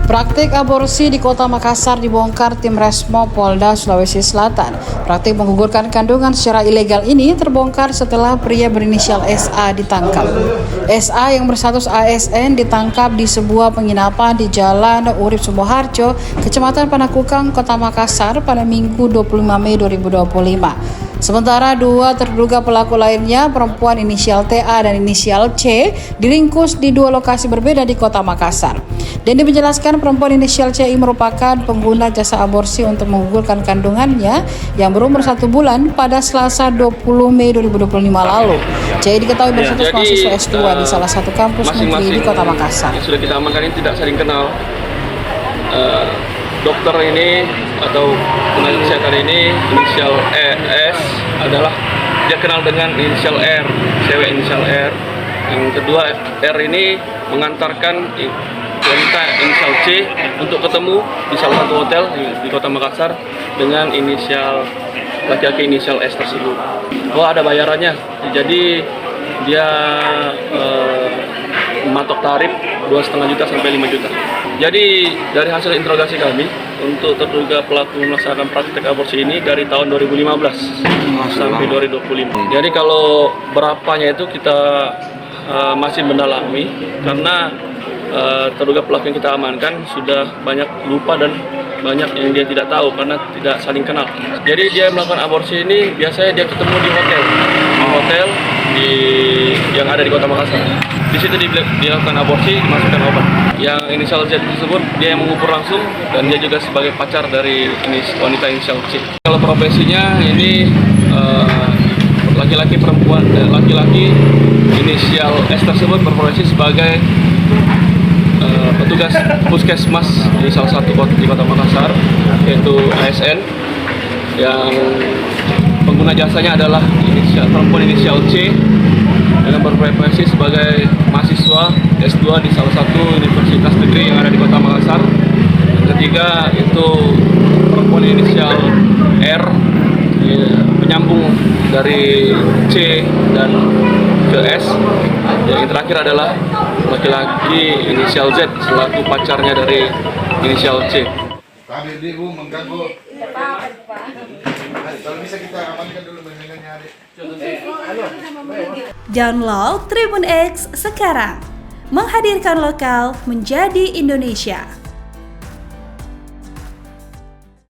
Praktik aborsi di Kota Makassar dibongkar tim Resmo Polda Sulawesi Selatan. Praktik menggugurkan kandungan secara ilegal ini terbongkar setelah pria berinisial SA ditangkap. SA yang berstatus ASN ditangkap di sebuah penginapan di Jalan Urip Sumoharjo, Kecamatan Panakukang, Kota Makassar pada Minggu 25 Mei 2025. Sementara dua terduga pelaku lainnya, perempuan inisial TA dan inisial C, diringkus di dua lokasi berbeda di Kota Makassar. Dendi menjelaskan perempuan inisial CI merupakan pengguna jasa aborsi untuk menggugurkan kandungannya yang berumur 1 bulan pada Selasa 20 Mei 2025 lalu. CI diketahui berstatus mahasiswa S2 di salah satu kampus negeri di Kota Makassar. Yang sudah kita amankan ini tidak saling kenal. Dokter ini atau tenaga kesehatan ini inisial ES adalah dia kenal dengan inisial R, cewek inisial R. Yang kedua R ini mengantarkan wanita inisial C untuk ketemu di salah satu hotel di Kota Makassar dengan inisial laki-laki inisial S tersebut. Oh, ada bayarannya, jadi dia mematok tarif 2,5 juta sampai 5 juta. Jadi dari hasil interogasi kami untuk terduga pelaku melaksanakan praktek aborsi ini dari tahun 2015 sampai 2025. Jadi kalau berapanya itu kita masih mendalami karena terduga pelaku yang kita amankan sudah banyak lupa dan banyak yang dia tidak tahu karena tidak saling kenal. Jadi dia melakukan aborsi ini biasanya dia ketemu di hotel yang ada di Kota Makassar. Di situ dilakukan aborsi, dimasukkan obat. Yang inisial Z tersebut dia yang mengukur langsung dan dia juga sebagai pacar dari wanita inisial C. Kalau profesinya ini laki-laki perempuan, laki-laki inisial S tersebut berprofesi sebagai petugas puskesmas di salah satu kota di Kota Makassar, yaitu ASN. Yang pengguna jasanya adalah perempuan inisial C dengan berprofesi sebagai mahasiswa S2 di salah satu universitas negeri yang ada di Kota Makassar. Yang ketiga itu perempuan inisial R, penyambung dari C dan ke S. Yang terakhir adalah laki-laki inisial Z selaku pacarnya dari inisial C. Tadi Ibu mengganggu. Kalau bisa kita amankan dulu mendengarnya adik. Download Tribun X sekarang. Menghadirkan lokal menjadi Indonesia.